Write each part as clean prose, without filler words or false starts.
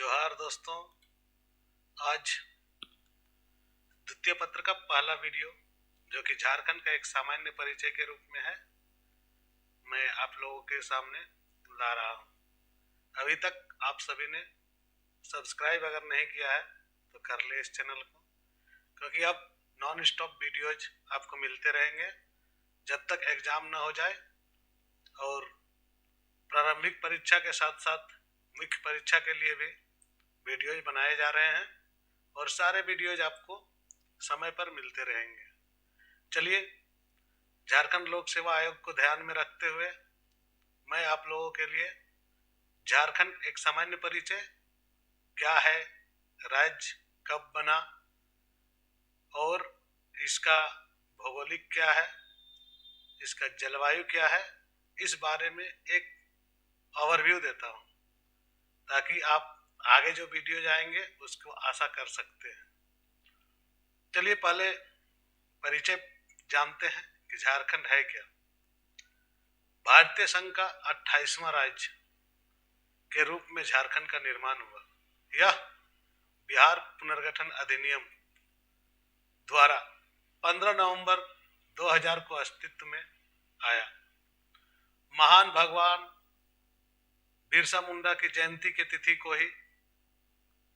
जोहार दोस्तों। आज द्वितीय पत्र का पहला वीडियो जो कि झारखंड का एक सामान्य परिचय के रूप में है, मैं आप लोगों के सामने ला रहा हूं। अभी तक आप सभी ने सब्सक्राइब अगर नहीं किया है तो कर ले इस चैनल को, क्योंकि अब नॉन स्टॉप वीडियोज आपको मिलते रहेंगे जब तक एग्जाम ना हो जाए। और प्रारंभिक परीक्षा के साथ साथ मुख्य परीक्षा के लिए भी वीडियोज बनाए जा रहे हैं और सारे वीडियोज आपको समय पर मिलते रहेंगे। चलिए, झारखंड लोक सेवा आयोग को ध्यान में रखते हुए मैं आप लोगों के लिए झारखंड एक सामान्य परिचय क्या है, राज्य कब बना और इसका भौगोलिक क्या है, इसका जलवायु क्या है, इस बारे में एक ओवरव्यू देता हूं, ताकि आप आगे जो वीडियो जाएंगे उसको आशा कर सकते हैं। चलिए पहले परिचय जानते हैं कि झारखंड है क्या। भारतीय संघ का 28वां राज्य के रूप में झारखंड का निर्माण हुआ। यह बिहार पुनर्गठन अधिनियम द्वारा 15 नवंबर 2000 को अस्तित्व में आया। महान भगवान बिरसा मुंडा की जयंती की तिथि को ही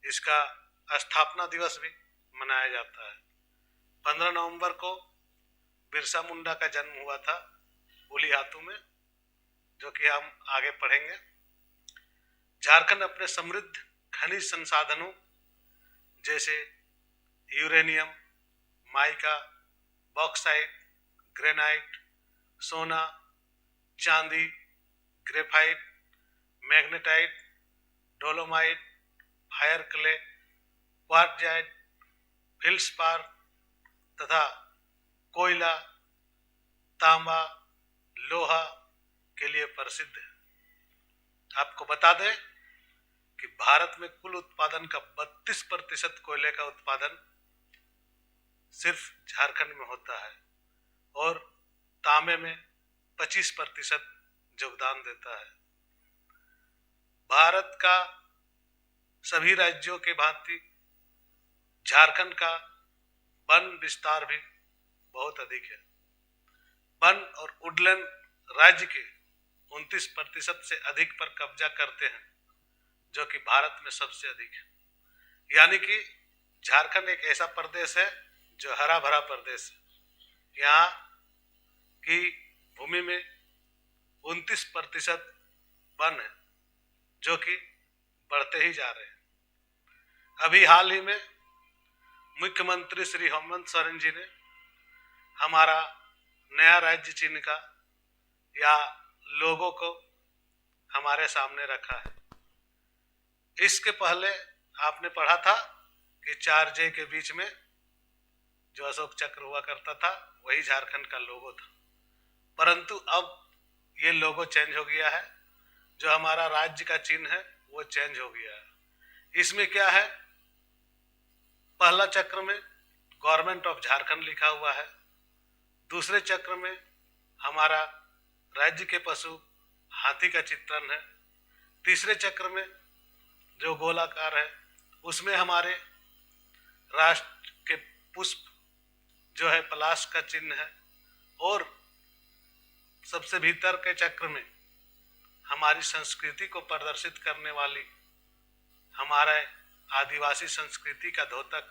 इसका स्थापना दिवस भी मनाया जाता है। 15 नवंबर को बिरसा मुंडा का जन्म हुआ था उलीहातू में, जो कि हम आगे पढ़ेंगे। झारखंड अपने समृद्ध खनिज संसाधनों जैसे यूरेनियम, माइका, बॉक्साइट, ग्रेनाइट, सोना, चांदी, graphite, magnetite, dolomite, fire clay, quartzite, feldspar तथा कोयला, तांबा, लोहा के लिए प्रसिद्ध है। आपको बता दें कि भारत में कुल उत्पादन का 32% कोयले का उत्पादन सिर्फ झारखंड में होता है और तांबे में 25% योगदान देता है। भारत का सभी राज्यों के भांति झारखंड का वन विस्तार भी बहुत अधिक है। वन और वुडलैंड राज्य के 29% से अधिक पर कब्जा करते हैं, जो कि भारत में सबसे अधिक है। यानी कि झारखंड एक ऐसा प्रदेश है जो हरा भरा प्रदेश है। यहाँ की भूमि में 29% वन है, जो कि बढ़ते ही जा रहे हैं। अभी हाल ही में मुख्यमंत्री श्री हेमंत सोरेन जी ने हमारा नया राज्य चिन्ह का या लोगो को हमारे सामने रखा है। इसके पहले आपने पढ़ा था कि 4J के बीच में जो अशोक चक्र हुआ करता था वही झारखंड का लोगो था, परंतु अब ये लोगो चेंज हो गया है। जो हमारा राज्य का चिन्ह है वो चेंज हो गया है। इसमें क्या है, पहला चक्र में गवर्नमेंट ऑफ झारखंड लिखा हुआ है, दूसरे चक्र में हमारा राज्य के पशु हाथी का चित्रण है, तीसरे चक्र में जो गोलाकार है उसमें हमारे राष्ट्र के पुष्प जो है पलाश का चिन्ह है, और सबसे भीतर के चक्र में हमारी संस्कृति को प्रदर्शित करने वाली हमारे आदिवासी संस्कृति का धोतक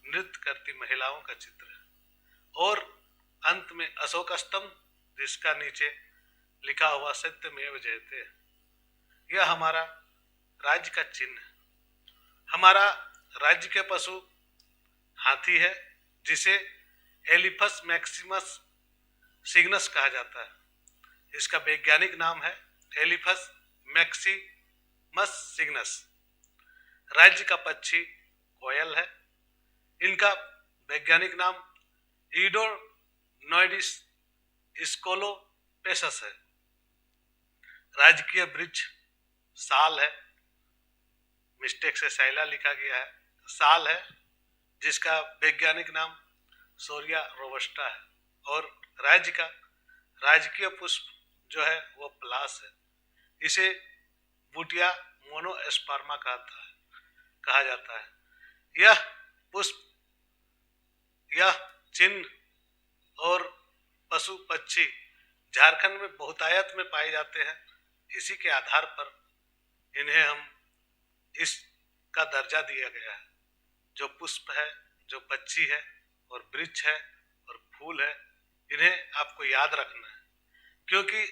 नृत्य करती महिलाओं का चित्र है, और अंत में अशोक स्तंभ जिसका नीचे लिखा हुआ सत्यमेव जयते है। यह हमारा राज्य का चिन्ह है। हमारा राज्य के पशु हाथी है, जिसे एलिफस मैक्सिमस सिग्नस कहा जाता है। इसका वैज्ञानिक नाम है एलिफस मैक्सिमस सिग्नस। राज्य का पक्षी कोयल है। इनका वैज्ञानिक नाम ईडोनोइडिस स्कोलोपेसस है। राजकीय वृक्ष साल है, मिस्टेक से सैला लिखा गया है, साल है, जिसका वैज्ञानिक नाम सोरिया रोबस्टा है। और राज्य का राजकीय पुष्प जो है वो पलाश है। इसे बुटिया मोनोस्पर्मा कहता है। कहा जाता है। यह पुष्प, यह चिन्ह और पशु पक्षी झारखंड में बहुतायत में पाए जाते हैं। इसी के आधार पर इन्हें हम इसका दर्जा दिया गया है। जो पुष्प है, जो पक्षी है और वृक्ष है और फूल है, इन्हें आपको याद रखना है, क्योंकि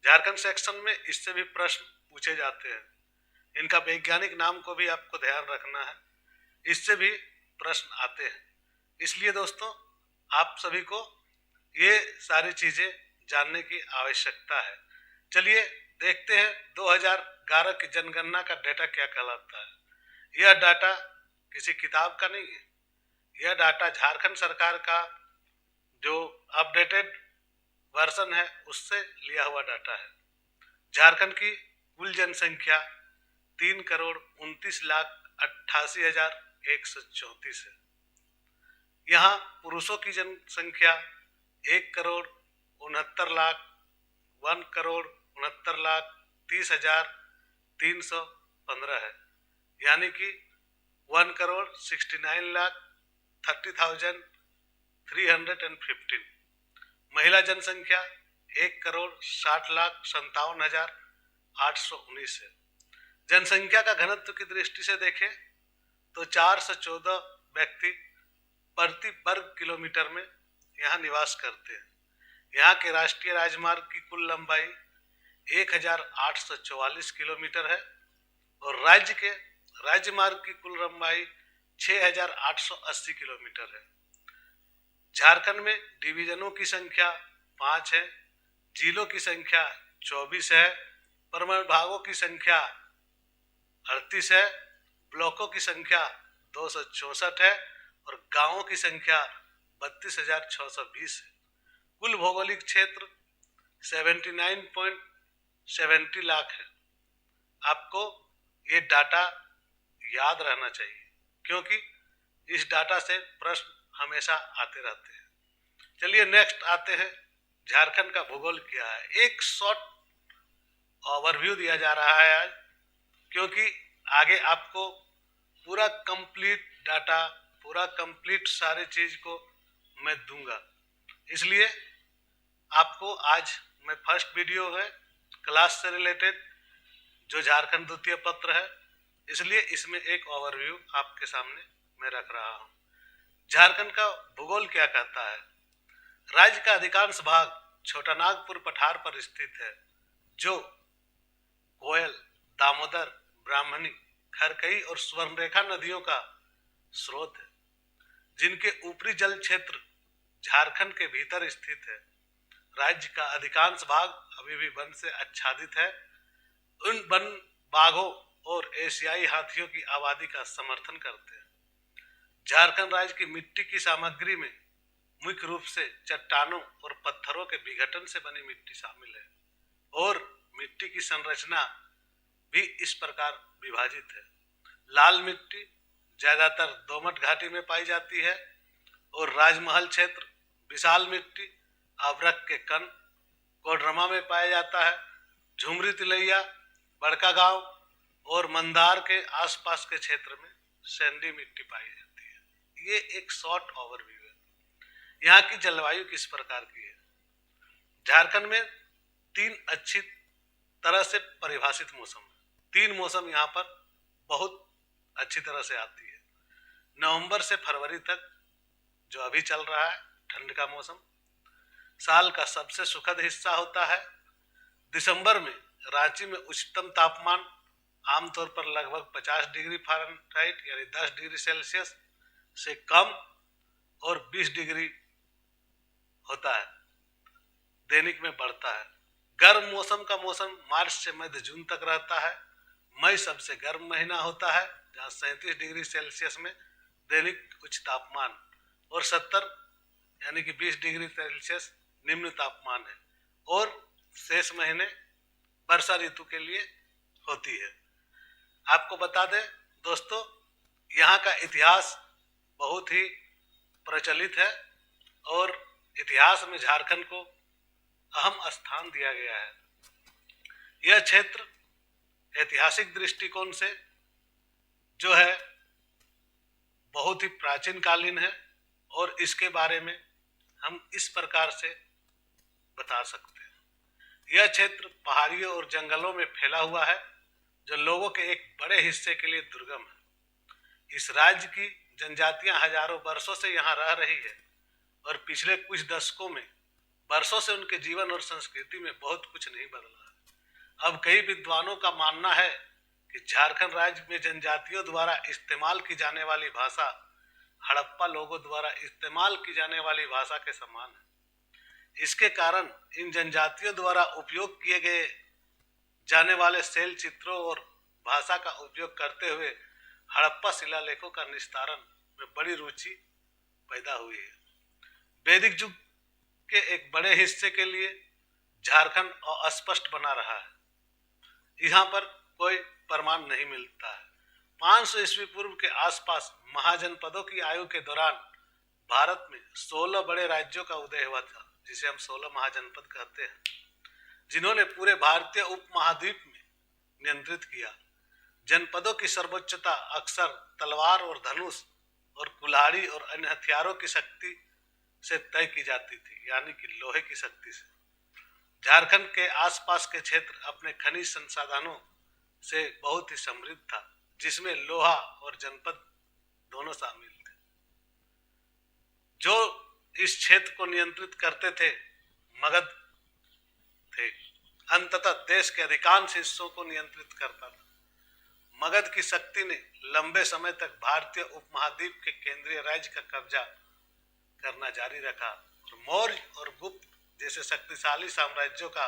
झारखंड सेक्शन में इससे भी प्रश्न पूछे जाते हैं। इनका वैज्ञानिक नाम को भी आपको ध्यान रखना है, इससे भी प्रश्न आते हैं। इसलिए दोस्तों, आप सभी को ये सारी चीजें जानने की आवश्यकता है। चलिए देखते हैं 2011 की जनगणना का डाटा क्या कहलाता है। यह डाटा किसी किताब का नहीं है, यह डाटा झारखंड सरकार का जो अपडेटेड वर्जन है उससे लिया हुआ डाटा है। झारखंड की कुल जनसंख्या 3,29,88,134 है। यहाँ पुरुषों की जनसंख्या 1,69,30,315 है, यानी कि 1,69,30,315। महिला जनसंख्या 1,60,57,819 है। जनसंख्या का घनत्व की दृष्टि से देखें तो 414 व्यक्ति प्रति वर्ग किलोमीटर में यहाँ निवास करते हैं। यहाँ के राष्ट्रीय राजमार्ग की कुल लंबाई 1,844 किलोमीटर है और राज्य के राजमार्ग की कुल लंबाई 6,880 किलोमीटर है। झारखंड में डिवीजनों की संख्या 5 है, जिलों की संख्या 24 है, प्रमंडलों की संख्या 38 है, ब्लॉकों की संख्या 264 है और गांवों की संख्या 32,620 है। कुल भौगोलिक क्षेत्र 79.70 लाख है। आपको ये डाटा याद रहना चाहिए, क्योंकि इस डाटा से प्रश्न हमेशा आते रहते हैं। चलिए नेक्स्ट आते हैं, झारखंड का भूगोल क्या है। एक शॉर्ट ओवरव्यू दिया जा रहा है आज, क्योंकि आगे आपको पूरा कंप्लीट डाटा, पूरा कंप्लीट सारी चीज को मैं दूंगा। इसलिए आपको आज मैं फर्स्ट वीडियो है क्लास से रिलेटेड, जो झारखंड द्वितीय पत्र है, इसलिए इसमें एक ओवरव्यू आपके सामने मैं रख रहा हूँ। झारखंड का भूगोल क्या कहता है। राज्य का अधिकांश भाग छोटा नागपुर पठार पर स्थित है, जो कोयल, दामोदर, ब्राह्मणी, खरकई और स्वर्णरेखा नदियों का स्रोत है, जिनके ऊपरी जल क्षेत्र झारखंड के भीतर स्थित है। राज्य का अधिकांश भाग अभी भी वन से आच्छादित है। उन वन बाघों और एशियाई हाथियों की आबादी का समर्थन करते हैं। झारखंड राज्य की मिट्टी की सामग्री में मुख्य रूप से चट्टानों और पत्थरों के विघटन से बनी मिट्टी शामिल है और मिट्टी की संरचना भी इस प्रकार विभाजित है। लाल मिट्टी ज्यादातर दोमट घाटी में पाई जाती है और राजमहल क्षेत्र विशाल मिट्टी अभ्रक के कण कोडरमा में पाया जाता है। झुमरी, तिलैया, बड़का गांव और मंदार के आसपास के क्षेत्र में सैंडी मिट्टी पाई जाती है। ये एक शॉर्ट ओवरव्यू है। यहाँ की जलवायु किस प्रकार की है। झारखंड में 3 अच्छी तरह से परिभाषित मौसम है। 3 मौसम यहाँ पर बहुत अच्छी तरह से आती है। नवंबर से फरवरी तक जो अभी चल रहा है ठंड का मौसम, साल का सबसे सुखद हिस्सा होता है। दिसंबर में रांची में उच्चतम तापमान आमतौर पर लगभग 50 डिग्री फ़ारेनहाइट यानी 10 डिग्री सेल्सियस से कम और 20 डिग्री होता है, दैनिक में बढ़ता है। गर्म मौसम का मौसम मार्च से मध्य जून तक रहता है। मई सबसे गर्म महीना होता है, जहाँ 37 डिग्री सेल्सियस में दैनिक उच्च तापमान और 70 यानी कि 20 डिग्री सेल्सियस निम्न तापमान है और शेष महीने वर्षा ऋतु के लिए होती है। आपको बता दें दोस्तों, यहाँ का इतिहास बहुत ही प्रचलित है और इतिहास में झारखंड को अहम स्थान दिया गया है। यह क्षेत्र ऐतिहासिक दृष्टिकोण से जो है बहुत ही प्राचीन कालीन है और इसके बारे में हम इस प्रकार से बता सकते हैं। यह क्षेत्र पहाड़ियों और जंगलों में फैला हुआ है जो लोगों के एक बड़े हिस्से के लिए दुर्गम है। इस राज्य की जनजातियां हजारों वर्षों से यहाँ रह रही है और पिछले कुछ दशकों में वर्षों से उनके जीवन और संस्कृति में बहुत कुछ नहीं बदला है। अब कई विद्वानों का मानना है कि झारखंड राज्य में जनजातियों द्वारा इस्तेमाल की जाने वाली भाषा हड़प्पा लोगों द्वारा इस्तेमाल की जाने वाली भाषा के समान है। इसके कारण इन जनजातियों द्वारा उपयोग किए गए जाने वाले शैल चित्रों और भाषा का उपयोग करते हुए हड़प्पा शिलालेखों का निस्तारण में बड़ी रुचि पैदा हुई है। वैदिक युग के एक बड़े हिस्से के लिए झारखंड अस्पष्ट बना रहा है। यहाँ पर कोई प्रमाण नहीं मिलता है। 500 ईस्वी पूर्व के आसपास महाजनपदों की आयु के दौरान भारत में 16 बड़े राज्यों का उदय हुआ था, जिसे हम 16 महाजनपद कहते हैं, जिन्होंने पूरे भारतीय उपमहाद्वीप में नियंत्रित किया। जनपदों की सर्वोच्चता अक्सर तलवार और धनुष और कुल्हाड़ी और अन्य हथियारों की शक्ति से तय की जाती थी, यानी कि लोहे की शक्ति से। झारखंड के आसपास के क्षेत्र अपने खनिज संसाधनों से बहुत ही समृद्ध था, जिसमें लोहा और जनपद दोनों शामिल थे। जो इस क्षेत्र को नियंत्रित करते थे मगध थे। अंततः देश के अधिकांश हिस्सों को नियंत्रित करता था। मगध की शक्ति ने लंबे समय तक भारतीय उपमहाद्वीप के केंद्रीय राज्य का कब्जा करना जारी रखा और मौर्य और गुप्त जैसे शक्तिशाली साम्राज्यों का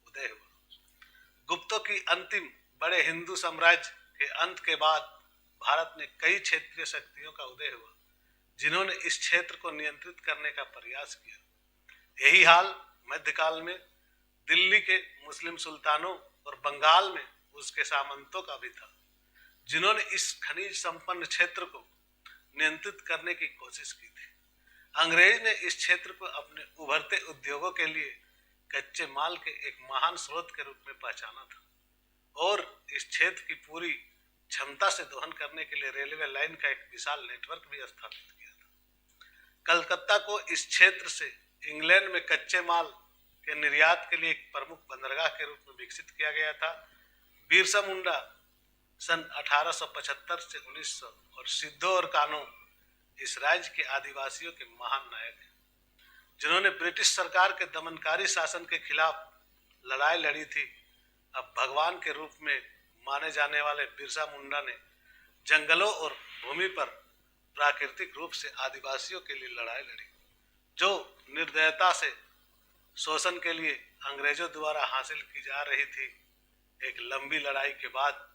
उदय हुआ। गुप्तों की अंतिम बड़े हिंदू साम्राज्य के अंत के बाद भारत में कई क्षेत्रीय शक्तियों का उदय हुआ, जिन्होंने इस क्षेत्र को नियंत्रित करने का प्रयास किया। यही हाल मध्यकाल में दिल्ली के मुस्लिम सुल्तानों और बंगाल में उसके सामंतों का भी था, जिन्होंने इस खनिज संपन्न क्षेत्र को नियंत्रित करने की कोशिश की थी। अंग्रेज ने इस क्षेत्र को अपने उभरते उद्योगों के लिए कच्चे माल के एक महान स्रोत के रूप में पहचाना था और इस क्षेत्र की पूरी क्षमता से दोहन करने के लिए रेलवे लाइन का एक विशाल नेटवर्क भी स्थापित किया था। कलकत्ता को इस क्षेत्र से इंग्लैंड में कच्चे माल के निर्यात के लिए एक प्रमुख बंदरगाह के रूप में विकसित किया गया था। बिरसा मुंडा सन 1875 से 1900 और सिद्धो और कान्हो इस राज्य के आदिवासियों के महान नायक हैं, जिन्होंने ब्रिटिश सरकार के दमनकारी शासन के खिलाफ लड़ाई लड़ी थी। अब भगवान के रूप में माने जाने वाले बिरसा मुंडा ने जंगलों और भूमि पर प्राकृतिक रूप से आदिवासियों के लिए लड़ाई लड़ी, जो निर्दयता से शोषण के लिए अंग्रेजों द्वारा हासिल की जा रही थी। एक लंबी लड़ाई के बाद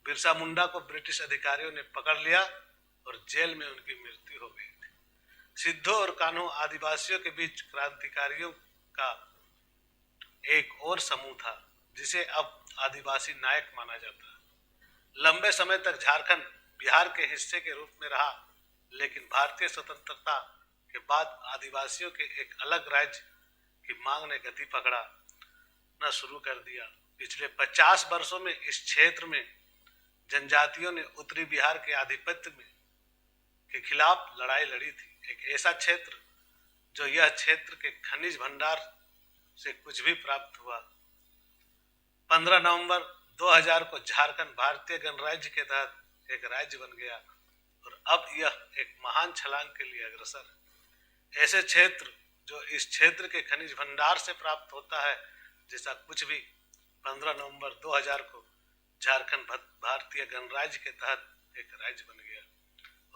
बिरसा मुंडा को ब्रिटिश अधिकारियों ने पकड़ लिया और जेल में उनकी मृत्यु हो गई थी। सिद्धो और कान्हो आदिवासियों के बीच क्रांतिकारियों का एक और समूह था, जिसे अब आदिवासी नायक माना जाता है। लंबे समय तक झारखंड बिहार के हिस्से के रूप में रहा, लेकिन भारतीय स्वतंत्रता के बाद आदिवासियों के एक अलग राज्य की मांग ने गति पकड़ना शुरू कर दिया। पिछले 50 वर्षों में इस क्षेत्र में जनजातियों ने उत्तरी बिहार के आधिपत्य के खिलाफ लड़ाई लड़ी थी। एक ऐसा क्षेत्र जो यह क्षेत्र के खनिज भंडार से कुछ भी प्राप्त हुआ। 15 नवंबर 2000 को झारखंड भारतीय गणराज्य के तहत एक राज्य बन गया और अब यह एक महान छलांग के लिए अग्रसर है। ऐसे क्षेत्र जो इस क्षेत्र के खनिज भंडार से प्राप्त होता है, जैसा कुछ भी 15 नवंबर 2000 को झारखंड भारतीय गणराज्य के तहत एक राज्य बन गया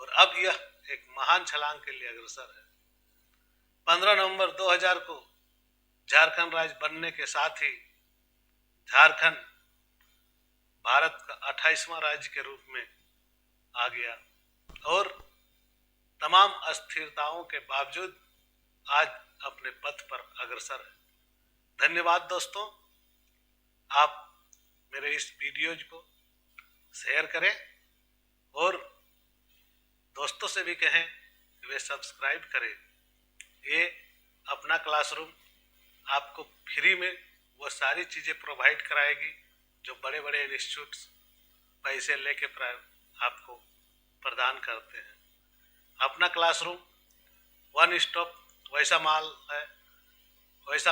और अब यह एक महान छलांग के लिए अग्रसर है। 15 नवंबर 2000 को झारखंड राज्य बनने के साथ ही झारखंड भारत का 28वां राज्य के रूप में आ गया और तमाम अस्थिरताओं के बावजूद आज अपने पथ पर अग्रसर है। धन्यवाद दोस्तों, आप मेरे इस वीडियोज को शेयर करें और दोस्तों से भी कहें कि वे सब्सक्राइब करें। ये अपना क्लासरूम आपको फ्री में वो सारी चीज़ें प्रोवाइड कराएगी जो बड़े बड़े इंस्टीट्यूट्स पैसे लेके आपको प्रदान करते हैं। अपना क्लासरूम वन स्टॉप वैसा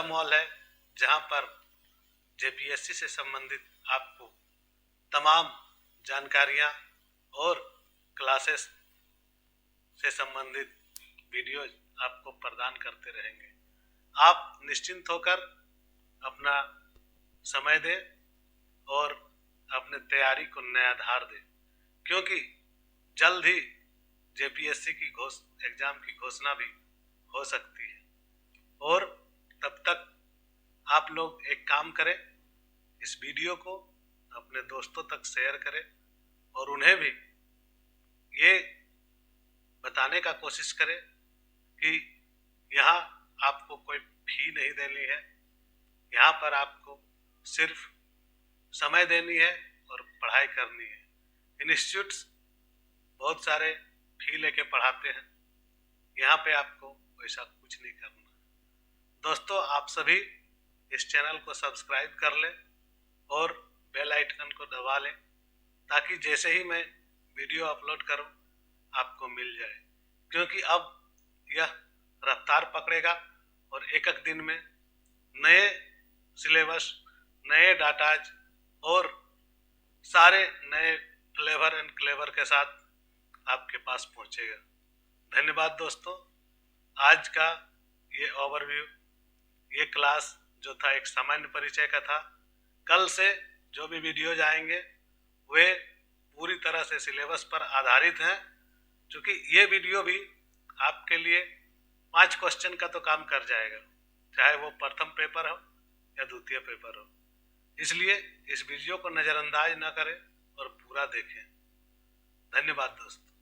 मॉल है जहां पर जेपीएससी से संबंधित आपको तमाम जानकारियां और क्लासेस से संबंधित वीडियो आपको प्रदान करते रहेंगे। आप निश्चिंत होकर अपना समय दें और अपने तैयारी को नया आधार दें, क्योंकि जल्द ही जेपीएससी की एग्जाम की घोषणा भी हो सकती है। और तब तक आप लोग एक काम करें, इस वीडियो को अपने दोस्तों तक शेयर करें और उन्हें भी ये बताने का कोशिश करें कि यहाँ आपको कोई फी नहीं देनी है, यहाँ पर आपको सिर्फ समय देनी है और पढ़ाई करनी है। इंस्टीट्यूट्स बहुत सारे फी लेके पढ़ाते हैं, यहाँ पे आपको वैसा कुछ नहीं करना। दोस्तों, आप सभी इस चैनल को सब्सक्राइब कर लें और बेल आइकन को दबा लें, ताकि जैसे ही मैं वीडियो अपलोड करूं आपको मिल जाए, क्योंकि अब यह रफ्तार पकड़ेगा और एक दिन में नए सिलेबस, नए डाटाज और सारे नए फ्लेवर एंड क्लेवर के साथ आपके पास पहुंचेगा। धन्यवाद दोस्तों। आज का ये ओवरव्यू, ये क्लास जो था एक सामान्य परिचय का था। कल से जो भी वीडियोज आएंगे वे पूरी तरह से सिलेबस पर आधारित हैं, क्योंकि ये वीडियो भी आपके लिए 5 क्वेश्चन का तो काम कर जाएगा, चाहे वो प्रथम पेपर हो या द्वितीय पेपर हो। इसलिए इस वीडियो को नज़रअंदाज न करें और पूरा देखें। धन्यवाद दोस्तों।